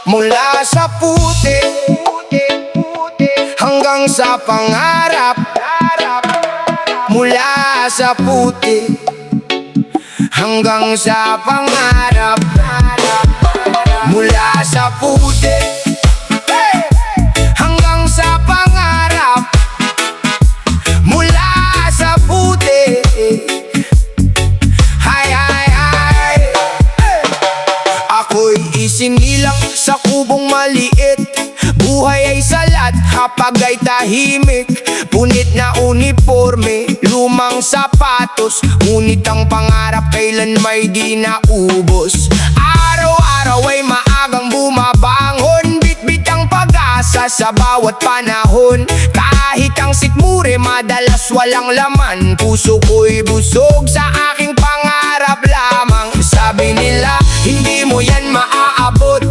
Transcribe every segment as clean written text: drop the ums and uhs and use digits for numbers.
Mula sa puti hanggang sa pangarap. Mula sa puti hanggang sa pangarap. Mula sa puti hanggang sa pangarap. Mula sa puti. Ako'y isinilang sa kubong maliit. Buhay ay salat, hapag ay tahimik. Punit na uniforme, lumang sapatos. Ngunit ang pangarap kailan may di naubos. Araw-araw ay maagang bumabangon. Bit-bit ang pag-asa sa bawat panahon. Kahit ang sikmure madalas walang laman. Puso ko'y busog sa aking pangarap lamang. Sabi nila, hindi mo yan maaabot.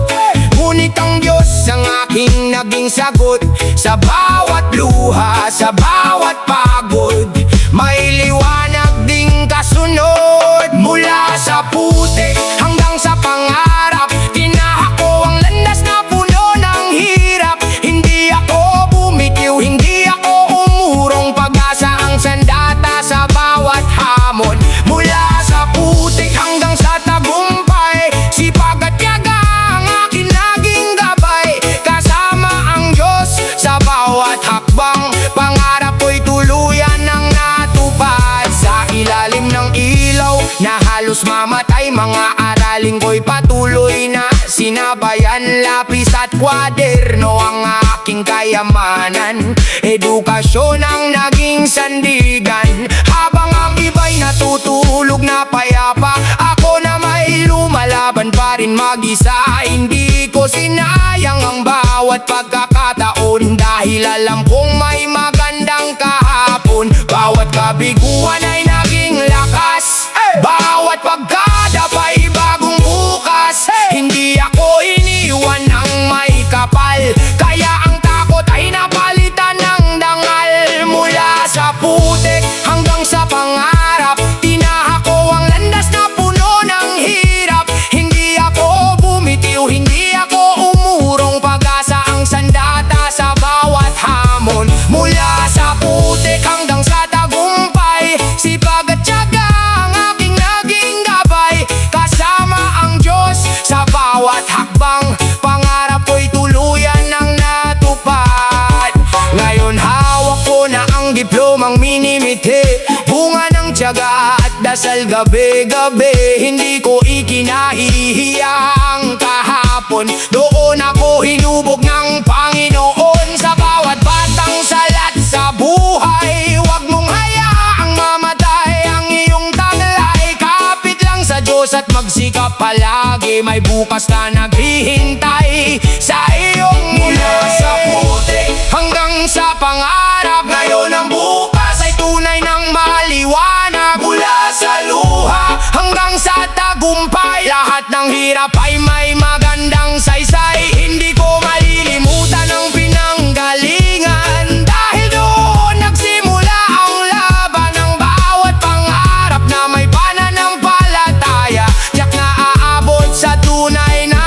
Ngunit ang Diyos ang aking naging sagot. Sa bawat luha, sa bawat pagod, may liwanag ding kasunod. Mula sa puti hanggang sa pangarap, tinahak ko ang landas na puno ng hirap. Hindi ako bumitiw, hindi ako umurong. Pag-asa ang sandata sa bawat hamon. Mula sa puti hanggang sa tagumpay, sipag at tiyaga ang aking naging gabay. Kasama ang Diyos sa bawat hakbang, pangarap ko'y tuluyan ng natupad. Sa ilalim ng ilaw na halos mamatay, mga aralin ko'y patuloy na sinabayan. Lapis at kwaderno ang aking kayamanan. Edukasyon ang naging sandigan. Habang ang iba'y natutulog na payapa, ako na may lumalaban pa rin mag-isa. Hindi ko sinayang ang bawat pagkakataon, dahil alam kong may magandang kahapon. Bawat kabiguan ay naging lakas, bawat pagkadapay bagong bukas. Hindi ako iniwan ng may kapal, kaya ang takot ay napalitan ng dangal. Mula sa putik hanggang sa pangarap, tinahak ko ang landas na puno ng hirap. Hindi ako bumitiw, hindi ako umurong. Pag-asa ang sandata sa bawat hamon. Mula sa putik hanggang sa tagumpay, sipag at tiyaga ang aking naging gabay. Kasama ang Diyos sa bawat hakbang, pangarap ko'y tuluyan ng natupad. Ngayon hawak ko na ang diplomang minimithi, bunga ng tiyaga at dasal gabi-gabi. Hindi ko ikinahihiya ang kahapon, doon ako hinubog ng Panginoon. Sa bawat batang salat sa buhay, huwag mong hayaang mamatay ang iyong taglay. Kapit lang sa Diyos at magsikap palagi, may bukas na naghihintay sa iyong mula sa puti hanggang sa pangarap. Ngayon ang bukas ay tunay ng maliwanag. Mula sa luha hanggang sa tagumpay, lahat ng hirap ay may magandang saysay. Hindi ko malilimutan ang pinanggalingan, dahil doon nagsimula ang laban ng bawat pangarap na may pananampalataya. Tiyak na aabot sa tunay na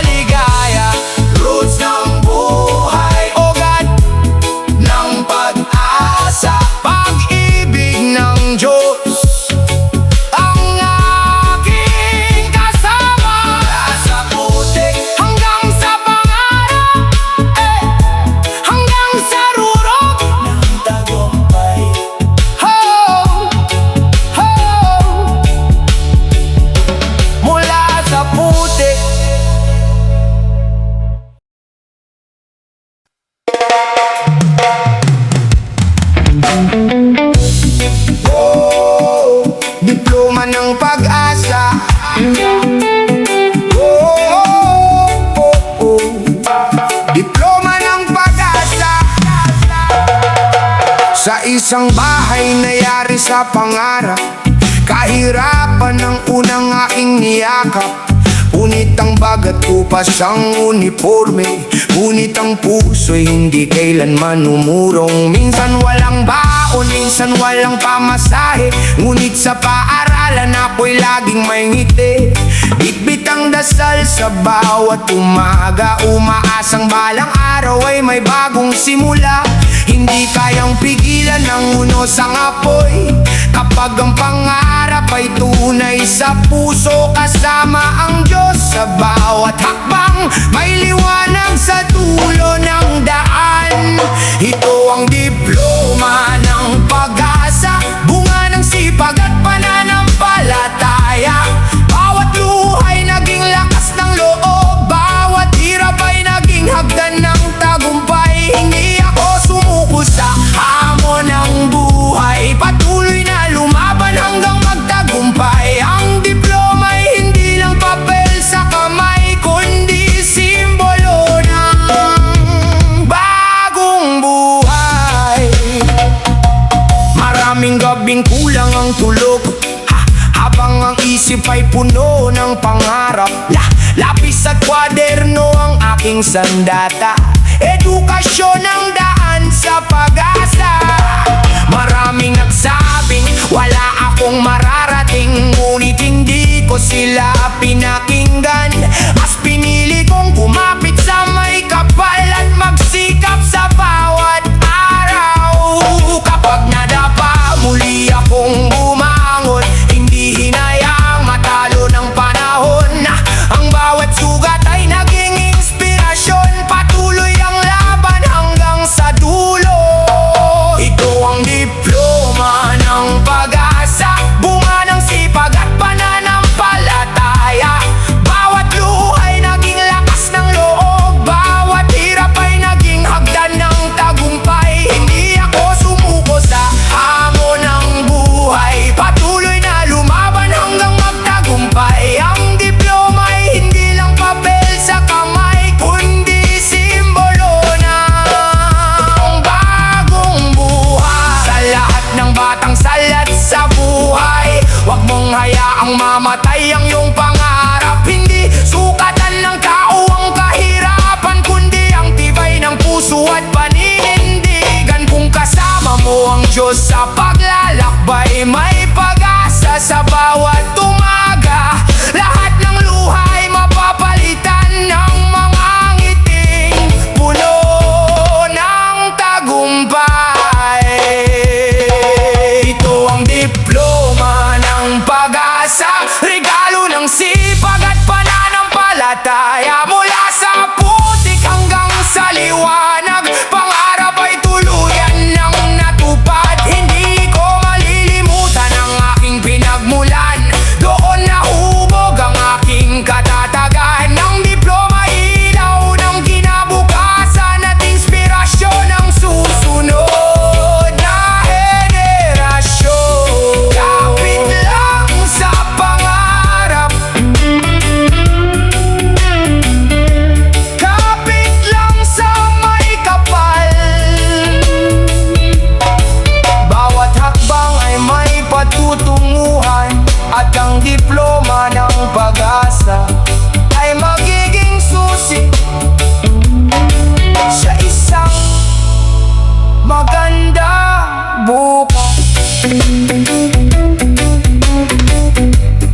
ligaya. Roots ng buhay, ugat ng pag-asa, pag-ibig ng Diyos ang aking kasama. Mula sa putik hanggang sa pangarap, hanggang sa rurok ng tagumpay. Ho, ho. Mula sa putik. Oh, diploma ng pag-asa. Diploma ng pag-asa. Sa isang bahay na yari sa pangarap, kahirapan ng unang aking niyakap. Ngunit ang bagat ko pa siyang uniforme, ngunit ang puso'y hindi kailanman umurong. Minsan walang baon, minsan walang pamasahe, ngunit sa paaralan ako'y laging may ngiti. Bitbit Punit ang dasal sa bawat umaga, umaasang balang araw ay may bagong simula. Hindi kayang pigilan ng unos ang apoy, kapag ang pangarap ay tunay sa puso. Kasama ang Diyos sa bawat hakbang, may liwanag sa dulo ng daan. Ito ang diploma ng pag-asa, bunga ng sipag at pananampalataya. Bawat luhay naging lakas ng loob, bawat hirap ay naging hagdan ng tagumpay. Hindi ako sumuko sa hamon ng buhay, patuloy na lumaban hanggang magtagumpay. Ang diploma ay hindi lang papel sa kamay, kundi simbolo ng bagong buhay. Maraming gabing kulang ang tulog, habang ang isip ay puno ng pangarap. Lapis at kwaderno ang aking sandata, edukasyon ang daan sa pag-asa. Maraming nagsabing wala akong mararating, ngunit hindi ko sila pinakinggan. Mas pinili kong kumapit sa may kapal at magsikap sa bawat araw. Kapag nadapa, muli akong bumangon, hindi hinayang matalo ng panahon. Ang bawat sugat ay naging inspirasyon, patuloy ang laban hanggang sa dulo. Ito ang diploma ng pag-asa, bunga ng sipag at pananampalataya. Bawat luhay naging lakas ng loob, bawat hirap ay naging hagdan ng tagumpay. Hindi ako sumuko sa hamon ng buhay, patuloy na lumaban hanggang magtagumpay. Ang diploma ay hindi lang papel sa kamay, kundi simbolo ng bagong buhay. Sa lahat ng batang salat sa buhay, huwag mong hayaang mamatay ang iyong pangarap. Hindi sukatan ng tao ang kahirapan, kundi ang tibay ng puso at paninindigan. Kung kasama mo ang Diyos sa paglalakbay, may pag-asa sa bawat umaga. Lahat ng luhay mapapalitan ng mga ngiting puno ng tagumpay. Ito ang diploma ng pag-asa, regalo ng sipag at pananampalataya. Mula sa putik hanggang sa liwanag, pangarap ay tuluyan ng natupad. Hindi ko malilimutan ang aking pinagmulan, doon nahubog ang aking katatagan. Ang diploma ilaw ng kinabukasan at inspirasyon ng susunod na henerasyon. Kapit lang sa pangarap, kapit lang sa may kapal. Bawat hakbang ay may patutunguhan, at ang diploma ng pag-asa ay magiging susi sa isang maganda bukas.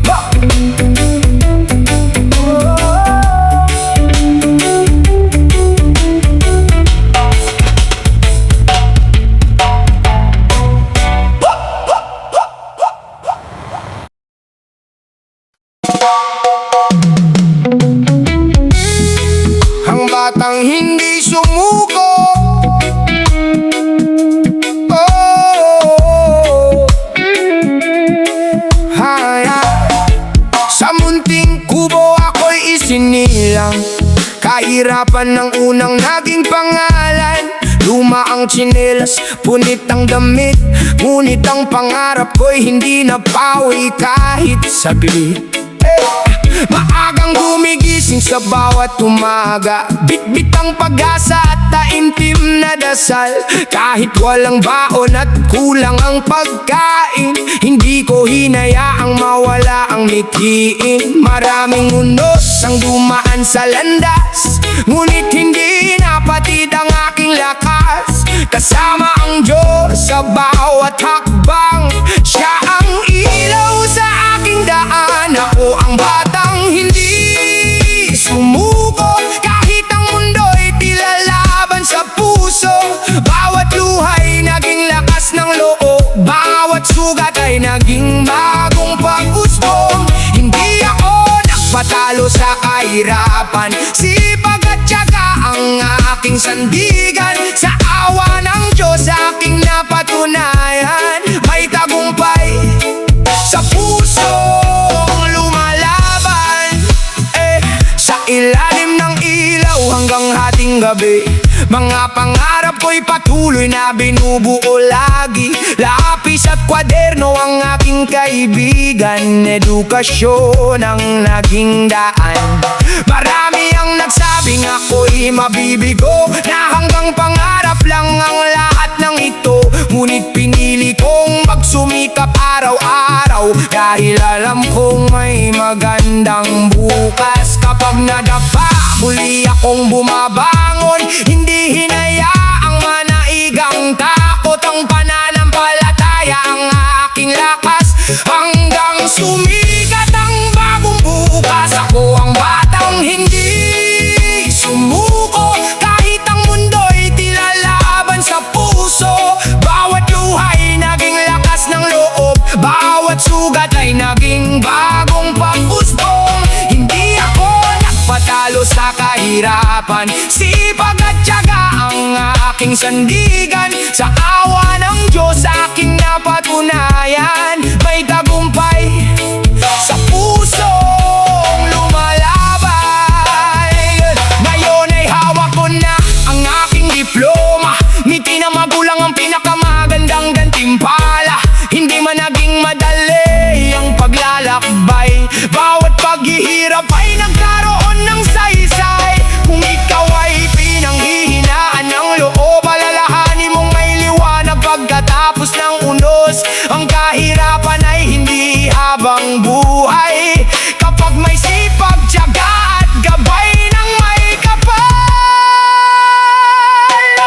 Ba! Ang batang hindi sumuko, sa munting kubo ako'y isinilang. Kahirapan ng unang naging pangalan. Luma ang tsinelas, punit ang damit, ngunit ang pangarap ko'y hindi napawi kahit saglit. Maagang gumigising sa bawat umaga, bitbit ang pag-asa at taimtim na dasal. Kahit walang baon at kulang ang pagkain, hindi ko hinayaang mawala ang mithiin. Maraming unos ang dumaan sa landas, ngunit hindi napatid ang aking lakas. Kasama ang Diyos sa bawat hakbang, siya ang ilaw sa aking daan. Ako ang batang hindi sa kahirapan. Sipag at tiyaga ang aking sandigan. Sa awa ng Diyos aking napatunayan, may tagumpay sa pusong lumalaban. Sa ilalim ng ilaw hanggang hating gabi, mga pangarap ko'y patuloy na binubuo lagi. Lapis at kwaderno ang aking kaibigan, edukasyon ang naging daan. Marami ang nagsabing ako'y mabibigo, na hanggang pangarap lang ang lahat ng ito. Ngunit pinili kong magsumikap araw-araw, dahil alam kong may magandang bukas. Kapag nadapa, muli akong bumabangon, hindi hinayaang manaigang takot. Ang pananampalataya ang aking lakas, hanggang sumikat ang bagong bukas. Ako ang batang hindi sumuko, kahit ang mundo'y tila laban sa puso. Bawat luhay naging lakas ng loob, bawat sugat ay naging bagong pag-usbong. Hindi ako nagpatalo sa kahirapan, sipag at tiyaga ang aking sandigan. Sa awa ng Diyos aking napatunayan, may tagumpay sa pusong lumalaban. Ngayon ay hawak ko na ang aking diploma, ngiti ng magulang ang pinakamagandang gantimpala. Hindi man naging madali ang paglalakbay, bawat paghihirap ay nagkaroon ng saysay. Kung ikaw ay pinanghihinaan ng loob, alalahanin mong may liwanag pagkatapos ng unos. Ang kahirapan ay hindi habang buhay, kapag may sipag, tiyaga at gabay ng may kapal.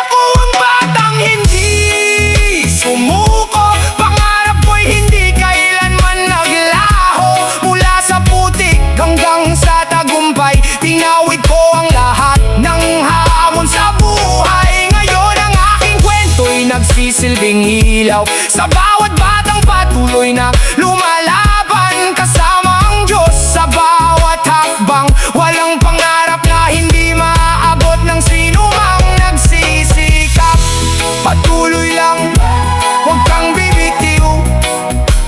Ako ang batang hindi sumuko, pangarap ko'y hindi kailanman naglaho. Mula sa putik hanggang sa tagumpay, tinawid ko ang lahat ng hamon sa buhay. Ngayon ang aking kwento'y nagsisilbing ilaw sa bawat batang patuloy na lumalaban. Kasama ang Diyos sa bawat hakbang, walang pangarap na hindi maaabot ng sinumang nagsisikap. Patuloy lang, huwag kang bibitiw,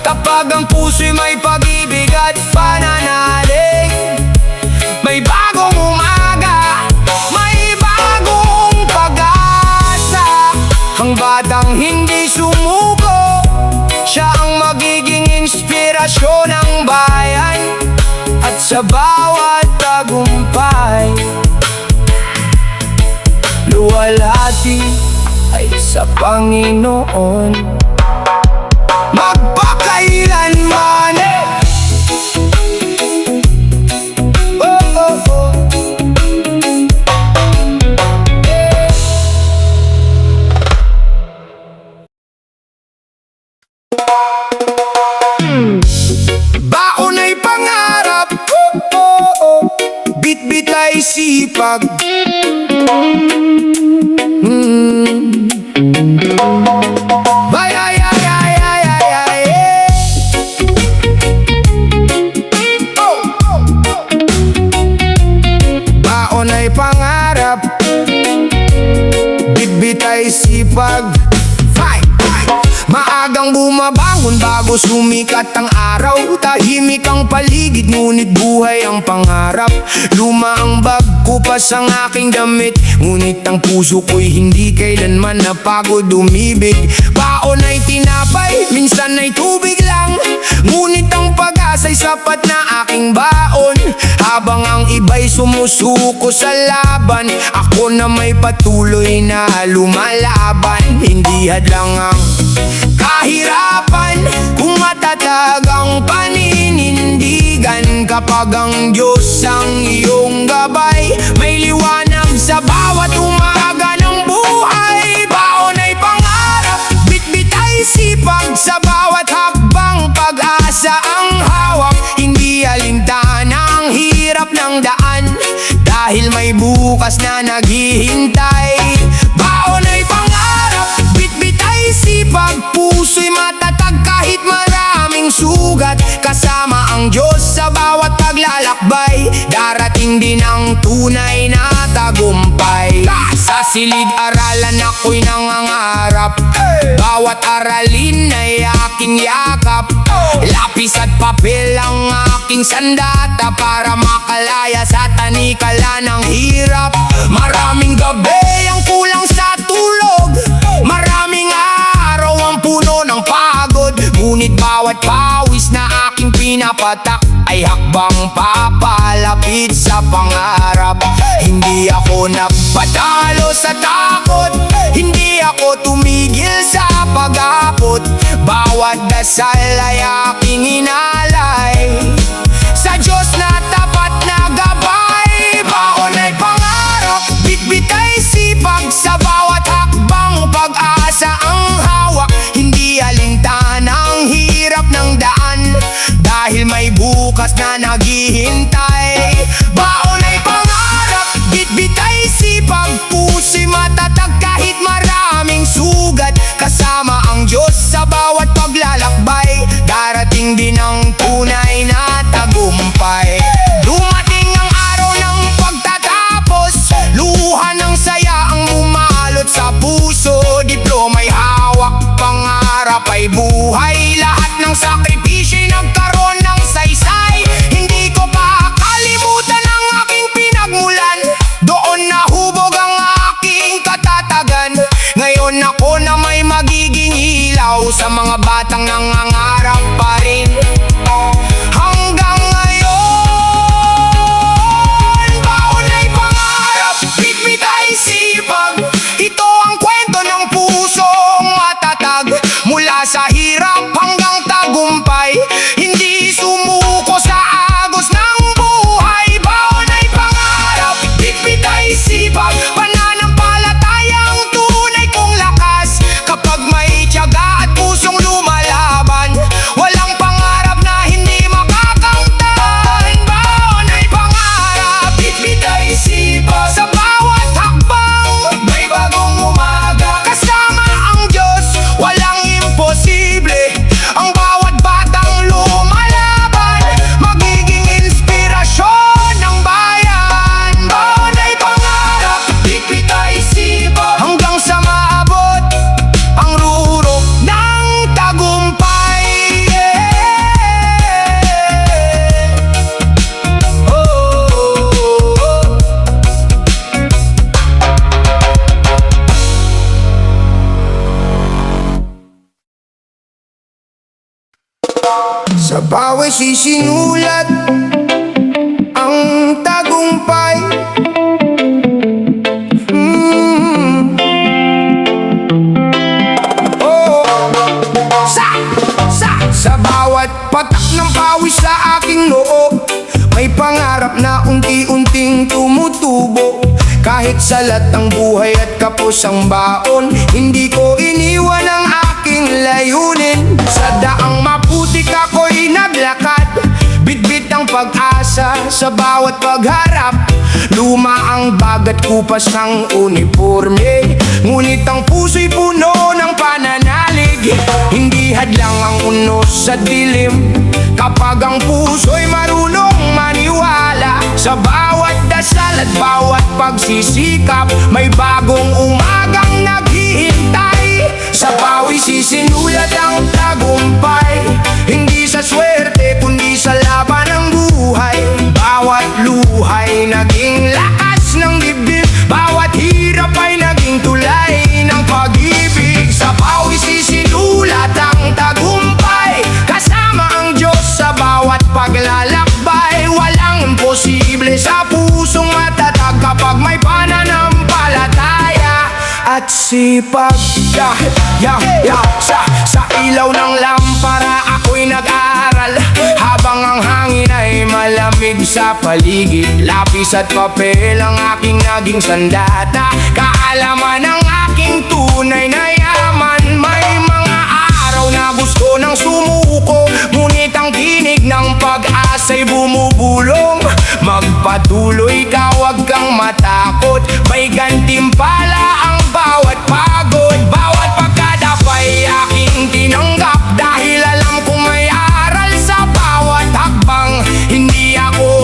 kapag ang puso'y may pag-ibig at pananalig. May bagong umaga, may bagong pag-asa. Ang batang hindi sumuko, siya ang magiging inspirasyon ng bayan. At sa bawat tagumpay, luwalhati ay sa Panginoon magpakailanman. Baon ay pangarap, bit-bit ay sipag. Ay, ay, ay, ay, ay, ay, ay, oh. Baon ay pangarap, bit-bit ay sipag. Maagang bumabangon bago sumikat ang araw, tahimik ang paligid ngunit buhay ang pangarap. Luma ang bag, kupas ang aking damit, ngunit ang puso ko'y hindi kailanman napagod umibig. Baon ay tinapay, minsan ay tubig lang, ngunit ang pag-asa'y sapat na aking baon. Habang ang iba'y sumusuko sa laban, ako na may patuloy na lumalaban. Hindi hadlang ang kahirapan kung matatag ang paninindigan. Kapag ang Diyos ang iyong gabay, may liwanag sa bawat umaga ng buhay. Baon ay pangarap, bit-bit ay sipag, sa bawat hakbang pag-asa ang hawak. Hindi alintana ang hirap ng daan, dahil may bukas na naghihintay. Baon ay pangarap, bit-bit ay sipag, puso'y matatag kahit maraming sugat. Kasama ang Diyos sa bawat pag paglalakbay, darating din ang tunay na tagumpay. Sa silid-aralan ako'y nangangarap, bawat aralin ay aking yakap. Lapis at papel ang aking sandata para makalaya sa tanikala ng hirap. Maraming gabi ang kulang sa tulog, maraming araw ang puno ng pagod. Ngunit bawat pawis na aking pinapatak ay hakbang papalapit sa pangarap. Hindi ako nagpatalo sa takot, hindi ako tumigil sa pag-abot. Bawat dasal ay aking inalay sa Diyos na tapat na gabay. Baon ay pangarap, bitbit ay sipag, sa bawat hakbang pag-asa ang hawak. Hindi alintana ang hirap ng daan, dahil may bukas na naghihintay. Baon ay pangarap, bitbit ay sipag, puso'y matatag kahit maraming sugat. Kasama ang Diyos sa bawat paglalakbay, darating din ang tunay na tagumpay. Dumating ang araw ng pagtatapos, luha ng saya ang bumalot sa puso. Diploma'y hawak, pangarap ay buhay, lahat ng sakripisyo'y nagkaroon ng saysay. Hindi ko pa kalimutan ang aking pinagmulan, doon nahubog ang aking katatagan. Ngayon ako na may magiging ilaw sa mga batang nangangarap pa rin. Hanggang ngayon, baon ay pangarap, bitbit ay sipag. Ito ang kwento ng pusong matatag, mula sa hirap hanggang tagumpay. Hindi sumuko sa agos ng buhay. Baon ay pangarap, bitbit ay sipag, pananampalatayang tunay kong lakas. Kapag may tiyaga at pusong lumalaban, walang pangarap na hindi makakamtan. Baon ay pangarap, bitbit ay sipag, sa bawat hakbang may bagong umaga. Kasama ang Diyos, walang imposible. Ang bawat batang lumalaban, magiging inspirasyon ng bayan. Baon ay pangarap, bitbit ay sipag, hanggang sa maabot ang rurok ng tagumpay. Sa bawat sisinulat ang tagumpay. Oh, sa bawat patak ng pawis sa aking noo, may pangarap na unti-unting tumutubo. Kahit salat ang buhay at kapos ang baon, hindi ko iniwan ang aking layunin. Sa daang maputik ako'y naglakad, bitbit ang pag-asa sa bawat pagharap. Luma ang bagat kupas ng uniforme, ngunit ang puso'y puno ng pananalig. Hindi hadlang ang unos sa dilim, kapag ang puso'y marunong maniwala. Sa bawat dasal at bawat pagsisikap, may bagong umagang naghihintay. Sa pawis isinulat ang tagumpay, hindi sa swerte kundi sa laban ng buhay. Bawat luhay naging lakas ng dibdib, bawat hirap ay naging tulay ng pag-ibig. Sa pawis isinulat ang tagumpay, kasama ang Diyos sa bawat paglalakbay. Walang imposible sa pusong matatag, kapag may pananampalataya at sipag. Sa ilaw ng lampara ako'y nag-aaral, habang ang hangin ay malamig sa paligid. Lapis at papel ang aking naging sandata, kaalaman ang aking tunay na yaman. May mga araw na gusto ng sumuko, ngunit ang tinig ng pag-asa'y bumubulong. Magpatuloy ka, huwag kang matakot, may gantimpala ang bawat pagod. Bawat pagkadapay aking tinanggap, dahil alam kong may aral sa bawat hakbang. Hindi ako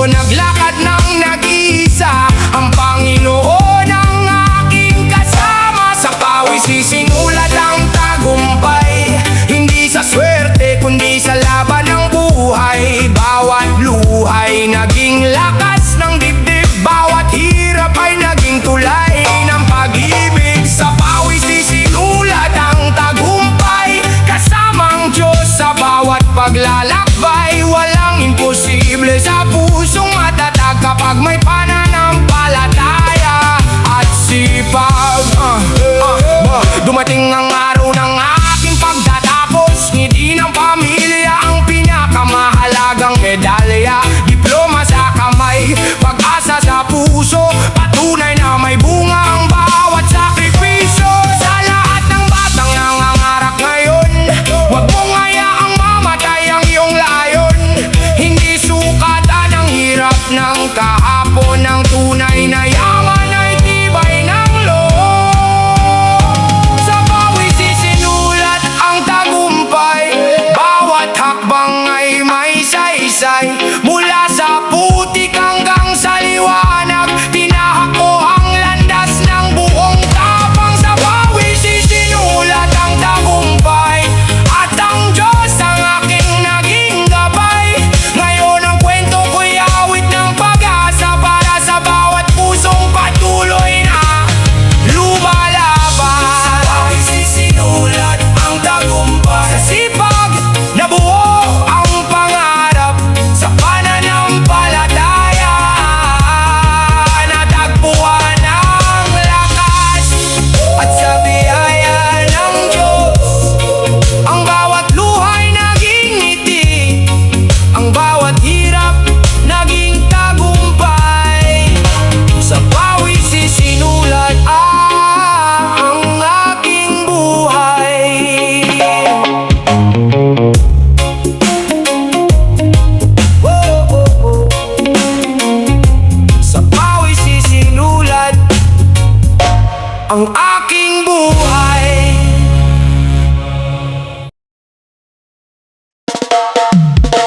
buhay.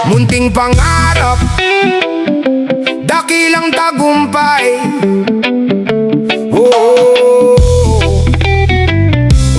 Munting pangarap, dakilang tagumpay. Oh,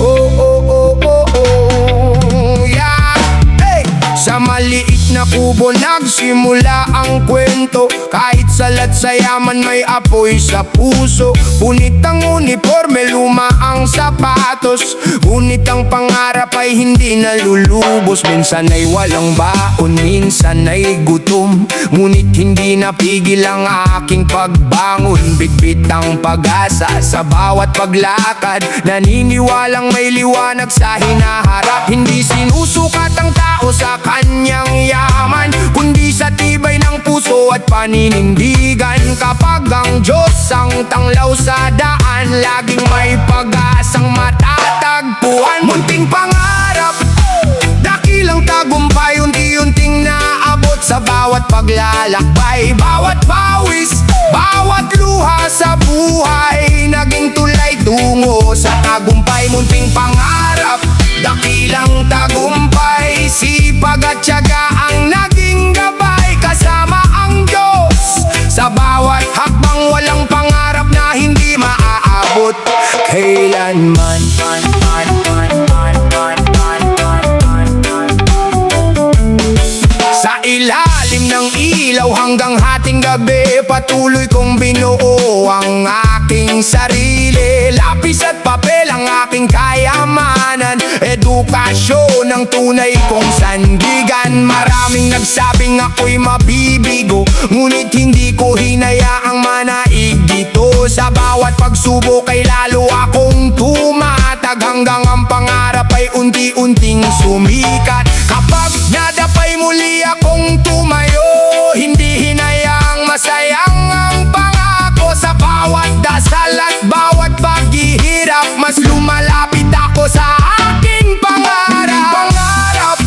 oh, oh, oh, oh, oh, yeah. Hey! Sa maliit na kubo nagsimula ang kwento. Kahit salat sa yaman may apoy sa puso. Punit ang uniforme, luma ang sapatos. Ngunit ang pangarap ay hindi nalulubos. Minsan ay walang baon, minsan ay gutom. Ngunit hindi napigil ang aking pagbangon. Bitbit ang pag-asa sa bawat paglakad. Naniniwalang may liwanag sa hinaharap. Hindi sinusukat ang tao sa kanyang yaman, kundi sa tibay ng puso at paninindigan. Kapag ang Diyos ang tanglaw sa daan, laging may pag-asang matatagpuan. Munting pangarap, dakilang tagumpay, unti-unting naabot sa bawat paglalakbay. Bawat pawis, bawat luha sa buhay, naging tulay tungo sa tagumpay. Munting pangarap, dakilang tagumpay, sipag at tiyaga ang naging gabay. Kasama ang Diyos sa bawat hakbang, walang pangarap na hindi maaabot kailanman. Sa ilalim ng ilaw hanggang hating gabi, patuloy kong binuo ang aking sarili. Lapis at papel ang aking kayamanan, edukasyon ang tunay kong sandigan. Maraming nagsabing ako'y mabibigo, ngunit hindi ko hinayaang manaig dito. Sa bawat pagsubok ay lalo akong tumatag, hanggang ang pangarap ay unti-unting sumikat. Kapag nadapay muli akong tumayo, hindi hinayaang masayang ang pangako. Sa bawat dasal at bawat paghihirap, mas lumalapit ako sa aking pangarap.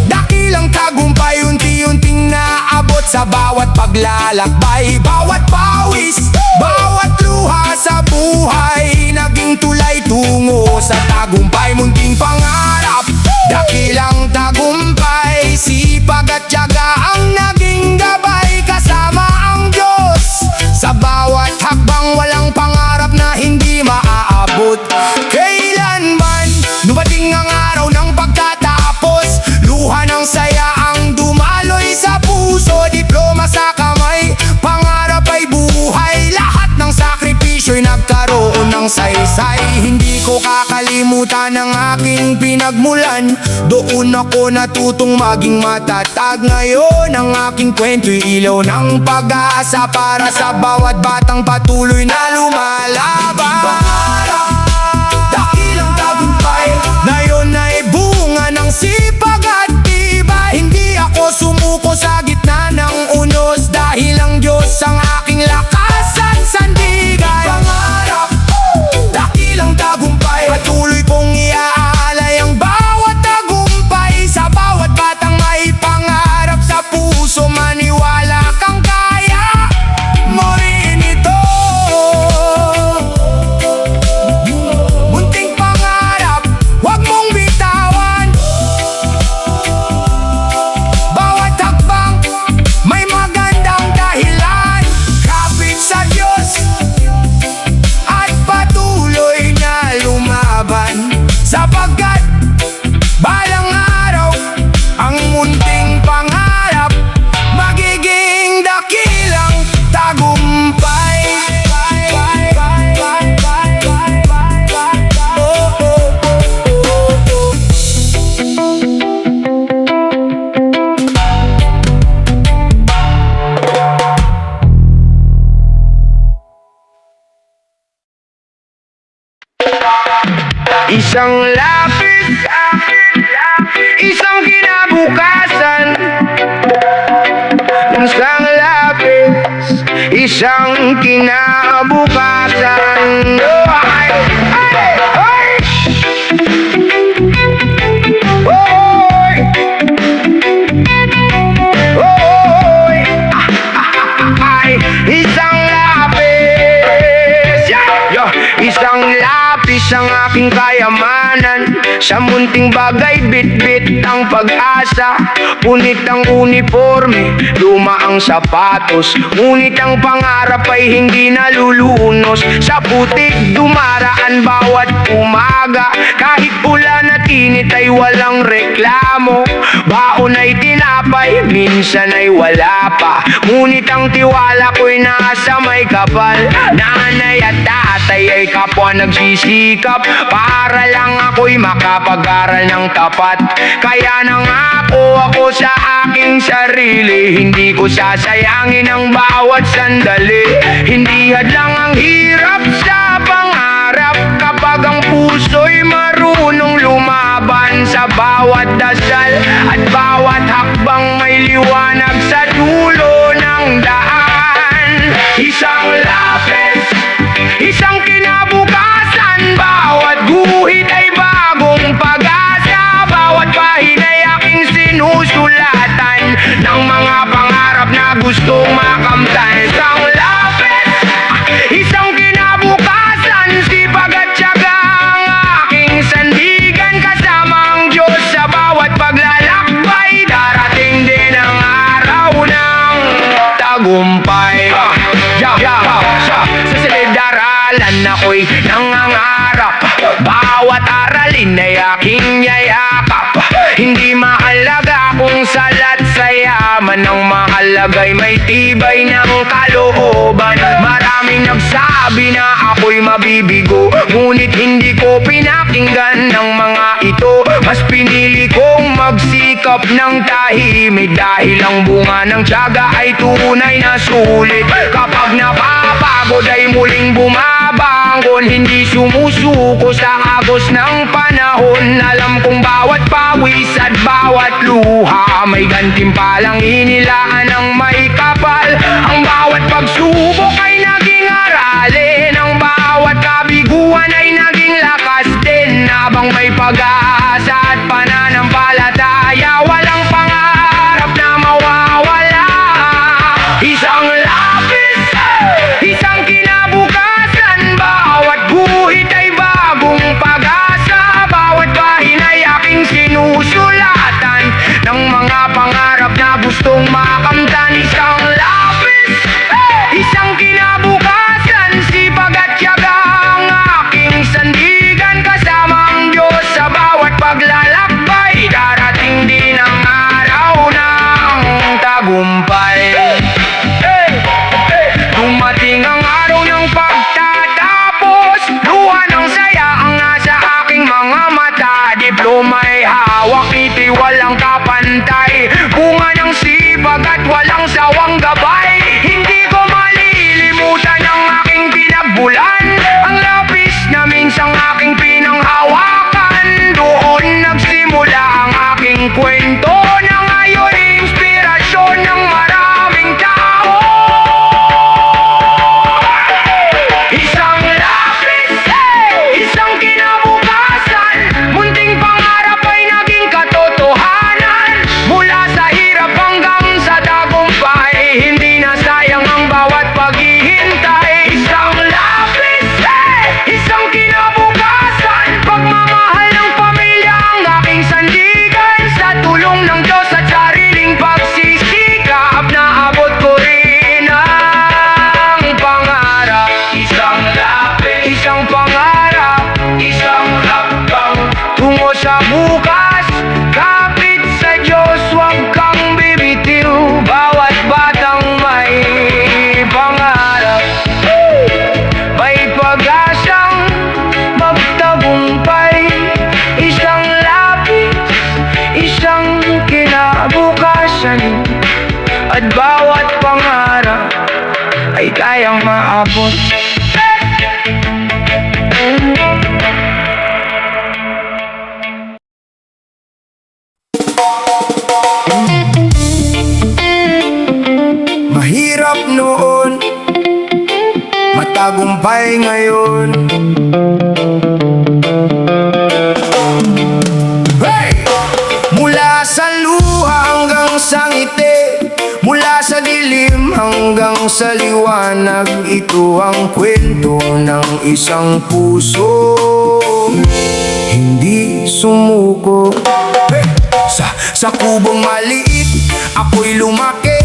Dakilang tagumpay, unti-unting naabot sa bawat paglalakbay. Bawat pawis, bawat luha sa buhay, naging tulay tungo sa tagumpay. Munting pangarap, dakilang tagumpay, sipag at tiyaga ang naging gabay. Kasama ang Diyos sa bawat hakbang, walang pangarap na hindi maaabot kailanman. Dumating ang araw ng pagtatapos, luha ng saya ang dumaloy sa puso. Diploma sa kamay, pangarap ay buhay. Lahat ng sakripisyo'y nagkaroon ng saysay. Hindi ko kakalimutan ang aking pinagmulan, doon ako natutong maging matatag. Ngayon ang aking kwento'y ilaw ng pag-asa para sa bawat batang patuloy na lumalaban. Dakilang tagumpay, ngayon ay bunga ng sipag at tibay. Hindi ako sumuko sa gitna ng unos, dahil ang Diyos ang aking lakas at sandigan. Pangarap, dakilang tagumpay, patuloy kong iaalay ang bawat tagumpay. Sa bawat batang may pangarap sa puso, maniwala kang kaya mo rin ito. Munting pangarap, huwag mong bitawan. Bawat hakbang may magandang dahilan. Kapit sa Diyos at patuloy na lumaban, sapagkat balang araw ang munting pangarap magiging dakilang tagumpay. Oh, oh, oh, oh, oh. Isang lapis, isang kinabukasan. Isang lapis, isang kinabukasan. Oh, ay, ay, ay. Oy, oy, ay, isang lapis, yeah, yeah. Isang lapis, ang aking kayamanan. Sa munting bagay bit-bit ang pag-asa. Punit ang uniforme, luma ang sapatos. Ngunit ang pangarap ay hindi nalulunos. Sa putik dumaraan bawat umaga. Kahit pula na tinit ay walang reklamo. Baon ay tinapay, minsan ay wala pa. Ngunit ang tiwala ko'y nasa may kapal. Nanay at tatay ay kapwa nagsisikap para lang ako'y makapag-aral ng tapat. Kaya nangako ako sa aking sarili, hindi ko sasayangin ang bawat sandali. Hindi hadlang ang hirap sa pangarap kapag ang puso'y marunong lumaban. Sa bawat dasal at bawat hakbang may liwanag sa dulo ng daan. Isang lapis, isang kinabukasan, bawat guhit ay bagong pag-asa. Bawat pahina ay aking sinusulatan ng mga pangarap na gustong makamtan. Isang lapis, isang kinabukasan, sipag at tiyaga ang aking sandigan. Kasama ang Diyos sa bawat paglalakbay, darating din ang araw ng tagumpay. Sa silid-aralan ako'y nangangarap, bawat aralin ay aking yayakap. Hindi mahalaga kung salat sa yaman, ang mahalaga'y may tibay ng kalooban. Maraming nagsabi na ako'y mabibigo, ngunit hindi ko pinakinggan ng mga ito. Mas pinili kong magsikap ng tahimik, dahil ang bunga ng tiyaga ay tunay na sulit. Kapag napapagod ay muling bumabangon, hindi sumusuko sa agos ng panahon. Alam kong bawat pawis at bawat luha may gantimpalang inilaan ng may kapal. Ang bawat pagsubok ay naging aralin, ang bawat kabiguan ay naging lakas din. Habang may pag-asa at pananampalataya, walang pangarap na mawawala. Isang lapis, isang kinabukasan, bawat guhit ay bagong pag-asa. Bawat pahina ay aking sinusulatan ng mga pangarap na gustong makamtan. Isang lapis, isang kinabukasan, sipag at tiyaga ang aking sandigan. Kasama ang Diyos sa bawat paglalakbay, darating din ang araw ng tagumpay. Dumating ang araw ng pagtatapos, luha ng saya ang nasa aking mga mata. Diploma'y hawak, ngiti walang kapantay, bunga ng sipag at walang sawang gabay. Hindi ko malilimutan ang aking pinagbulan, ang lapis na minsang aking pinanghawakan. Doon nagsimula ang aking kwento na ngayon inspirasyon ng maraming tao. Isang lapis, isang kinabukasan, munting pangarap ay naging katotohanan. Mula sa hirap hanggang sa tagumpay, hindi na sayang ang bawat paghihintay. Isang lapis, isang kinabukasan, pagmamahal ng pamilya ang aking sandigan. Sa tulong ng Diyos at sariling pagsisikap, naabot ko rin ang pangarap. Isang lapis, isang pangarap, isang hakbang tungo sa bukas. Kapit sa Diyos, huwag kang bibitiw. Bawat batang may pangarap, may pag-asang magtagumpay. Isang lapis, isang kinabukasan, at bawat pangarap ay kayang maabot. Mahirap noon, matagumpay ngayon. Hey! Mula sa luha hanggang sa ngiti, mula sa dilim hanggang sa liwanag, ito ang kwento ng isang puso hindi sumuko. Sa kubong maliit, ako'y lumaki,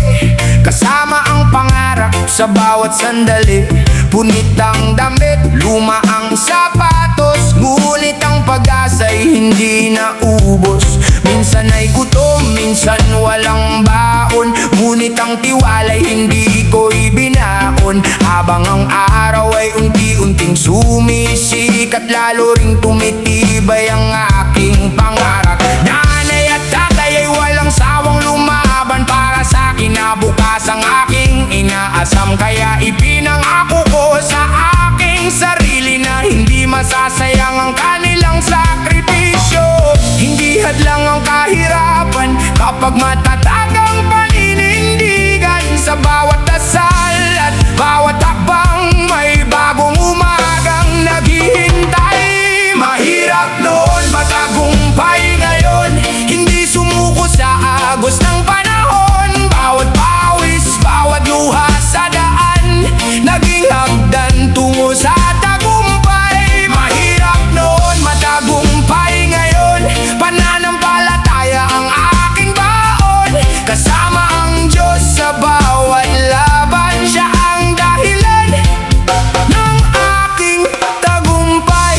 kasama ang pangarap sa bawat sandali. Punit ang damit, luma ang sapatos, ngunit ang pag-asa'y hindi naubos. Minsan ay gutom, minsan walang baon, ngunit ang tiwala'y hindi ko'y binaon. Habang ang araw ay unti-unting sumisikat, lalo ring tumitibay ang aking pangarap. Nanay at tatay ay walang sawang lumaban para sa kinabukasang aking inaasam. Kaya ipinangako ko sa aking sarili na hindi masasayang ang kanilang sakripisyo. Hindi hadlang ang kahirapan kapag matatag ang paninindigan. Sa bawat dasal at bawat hakbang, may bagong umagang naghihintay. Mahirap noon, matagumpay ngayon, hindi sumuko sa agos ng panahon. Bawat pawis, bawat luha sa daan, naging hagdan tungo sa tagumpay. Mahirap noon, matagumpay ngayon, pananampalataya ang aking baon. Kasama ang Diyos sa bawat laban, siya ang dahilan ng aking tagumpay.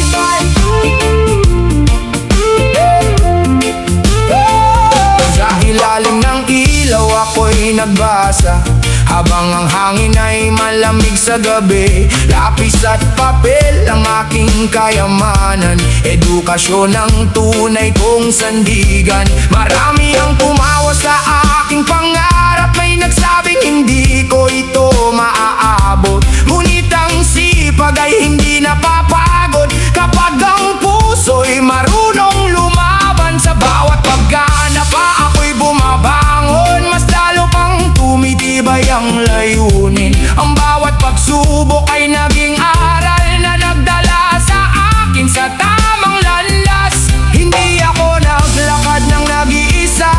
Sa ilalim ng ilaw ako'y nagbasa, habang ang hangin ay malamig sa gabi. Lapis at papel ang aking kayamanan, edukasyon ang tunay kong sandigan. Marami ang tumawa sa aking pangarap, may nagsabing hindi ko ito maaabot. Ngunit ang sipag ay hindi napapagod kapag ang puso'y marunong lumaban. Sa bawat pagganap pa ako'y bumabangon, mas lalo pang tumitibay ang layunin. Ang bawat pagsubok ay naging aral na nagdala sa akin sa tamang landas. Hindi ako naglakad ng nag-iisa,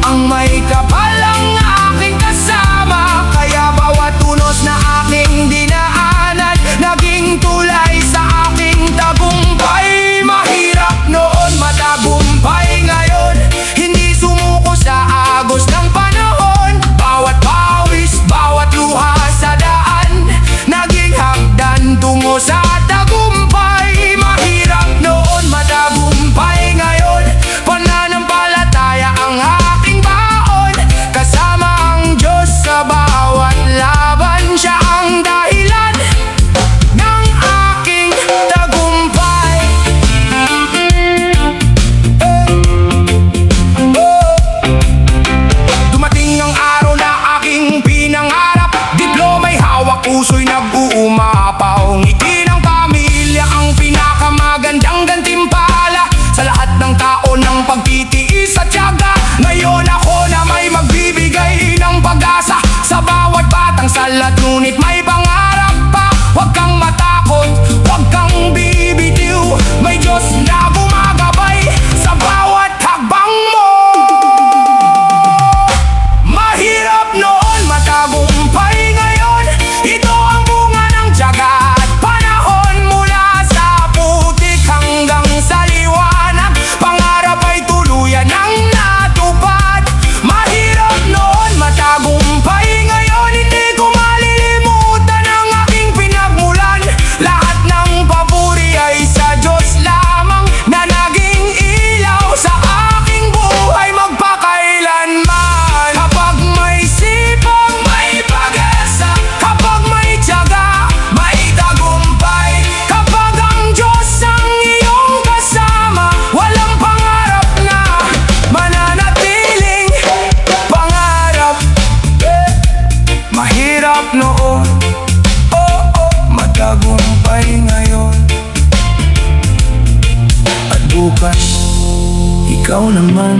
ang may kapal ang aking kasama. Kaya bawat tunos na aking dinaanan, naging tulay sa aking tagumpay. Mahirap noon, matagumpay ngayon, hindi sumuko sa agos ng panahon. Bawat pawis, bawat luha sa daan, naging hagdan tungo sa tagumpay. Mahirap noon, matagumpay ngayon, pananampalataya ang aking baon. Kasama ang Diyos sa bawat laban, siya ang dahilan ng aking tagumpay. Dumating ang araw na aking pinangarap, diploma'y hawak, puso'y nag-uumapaw. Ngiti ng pamilya ang pinakamagandang gantimpala sa lahat ng taon ng pagtitiis at tiyaga. Ngayon ako na may magbibigay ng pag-asa sa bawat batang salat, ngunit may pangarap pa. Huwag kang matakot, huwag kang bibitiw, may Diyos na gumagabay sa bawat hakbang mo. Mahirap noon, matagumpay ngayon, ito ang bunga ng tiyaga at panahon. Mula sa putik hanggang sa liwanag, pangarap ay tuluyan ang natupad. Mahirap noon, matagumpay ngayon, hindi ko malilimutan ang aking pinagmulan. Lahat ng papuri ay sa Diyos lamang, na naging ilaw sa aking buhay magpakailanman. Kapag may sipag, may pag-asa, kapag may tiyaga, may tagumpay. Kapag ang Diyos ang iyong kasama, walang pangarap na mananatiling pangarap. Mahirap noon, matagumpay ngayon, at bukas, ikaw naman.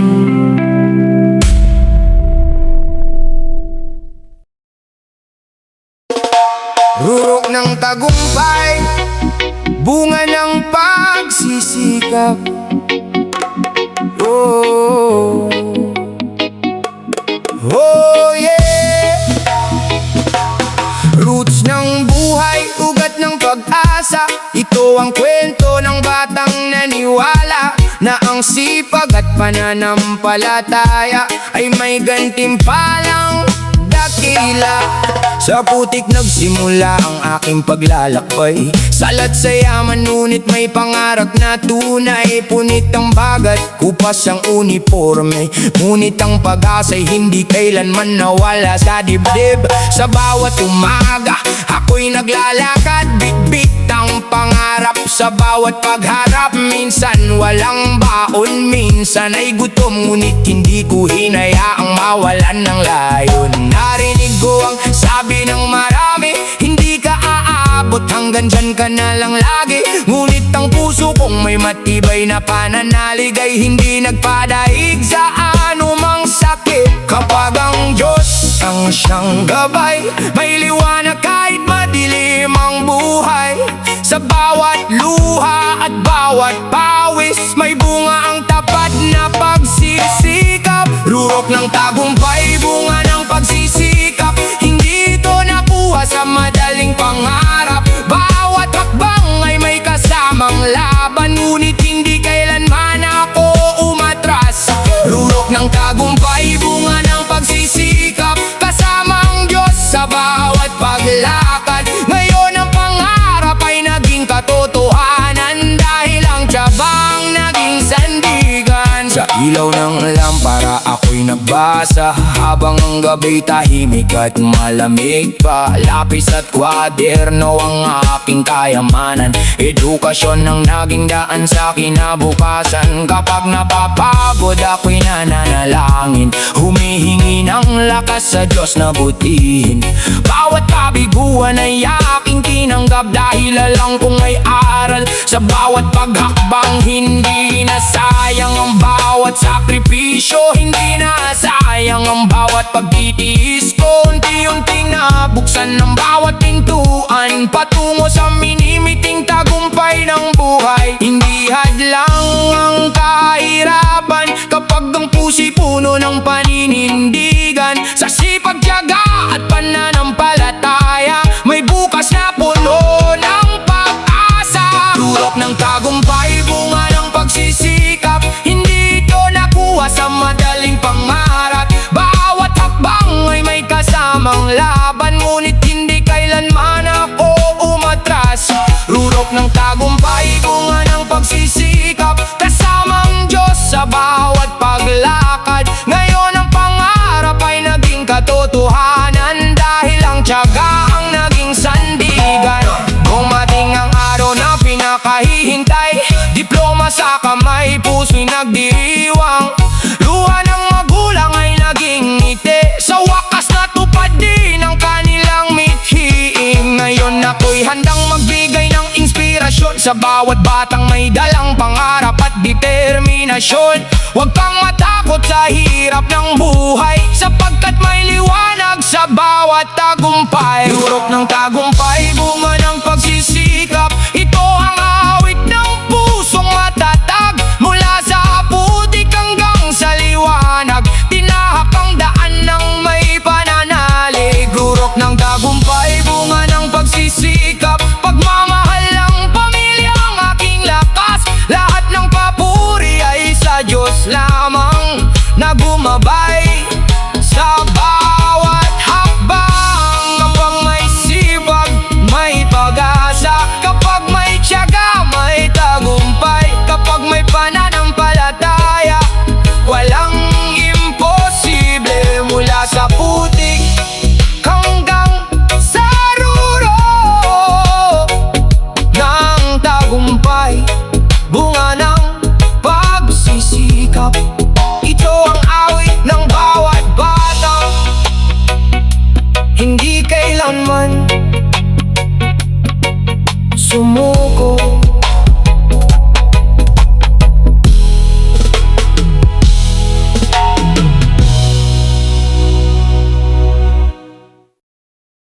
Rurok ng tagumpay, bunga ng pagsisikap. Oh, oh yeah. Roots ng buhay, ugat ng pag-asa, pag-asa. Ito ang kwento ng batang naniwala na ang sipag at pananampalataya ay may gantimpalang dakila. Sa putik nagsimula ang aking paglalakbay, salat sa yaman ngunit may pangarap na tunay. Punit ang bagat, kupas ang uniforme, ngunit ang pag-asa'y hindi kailanman nawala sa dibdib. Sa bawat umaga ako'y naglalakad, bitbit ang pangarap sa bawat pagharap. Minsan walang baon, minsan ay gutom, ngunit hindi ko hinayaang mawalan ng layon. Narinig ko ang sabi ng marami, hindi ka aabot, hanggang dyan ka na lang lagi. Ngunit ang puso kong may matibay na pananalig ay hindi nagpadaig sa anumang sakit. Kapag ang Diyos ang siyang gabay, may liwanag kahit madilim ang buhay. Sa bawat luha at bawat pawis, may bunga ang tapat na pagsisikap. Rurok ng tagumpay, bunga ng pagsisikap. Hindi ito nakuha sa madaling pangarap. Bawat hakbang ay may kasamang laban, ngunit hindi kailanman ako umatras. Rurok ng tagumpay, bunga ng pagsisikap. Kasama ang Diyos sa bawat paglakad. Ngayon ang pangarap ay naging katotohanan, dahil ang tiyabang naging sandigan. Sa ilaw ng lampara ako'y nagbasa, habang ang gabi tahimik at malamig pa. Lapis at kwaderno ang aking kayamanan, edukasyon ang naging daan sa kinabukasan. Kapag napapagod ako'y nananalangin, humihingi ng lakas sa Diyos na butihin. Bawat kabiguan ay aking tinanggap, dahil alam kong may aral sa bawat paghakbang. Hindi na sayang ang bawat sakripisyo, hindi na sayang ang bawat pagtitiis ko. Unti-unting nabuksan ng bawat pintuan patungo sa minimiting tagumpay ng buhay. Hindi hadlang ang kahirapan kapag ang puso'y puno ng paninindigan. Sa sipag, tiyaga at pananampalataya, may bukas na puno ng pag-asa. Turok ng tagumpay, bunga ng pagsisikap. Hindi ito nakuha sa madaling pangarap. Bawat hakbang ay may kasamang laban, ngunit hindi kailanman ako umatras. Rurok ng tagumpay, bunga ng pagsisikap. Kasama ang Diyos sa bawat paglakad. Ngayon ang pangarap ay naging katotohanan, dahil ang tiyaga ang naging sandigan. Dumating ang araw na pinakahihintay, diploma sa kamay, puso'y nagdiriwang. Luha ng magulang ay naging ngiti, sa wakas natupad din ang kanilang mithiin. Ngayon ako'y handang magbigay ng inspirasyon sa bawat batang may dalang pangarap at determinasyon. Huwag kang matakot sa hirap ng buhay, sapagkat may liwanag sa bawat tagumpay. Turok ng tagumpay, bunga ng pagsisikap. Ito ang awit ng pusong matatag, mula sa putik hanggang sa liwanag. Tinahak ang daan ng may pananalig. Rurok ng tagumpay, bunga ng pagsisikap. Pagmamahal ng pamilya ang aking lakas. Lahat ng papuri ay sa Diyos lamang na gumabay sa bawat hakbang. Kapag may sipag, may pag-asa. Kapag may tiyaga, may tagumpay. Kapag may pananampalataya, walang imposible. Mula sa putik hanggang sa rurok ng tagumpay, bunga ng pagsisikap. Ito ang awit ng bawat batang hindi kailanman sumuko.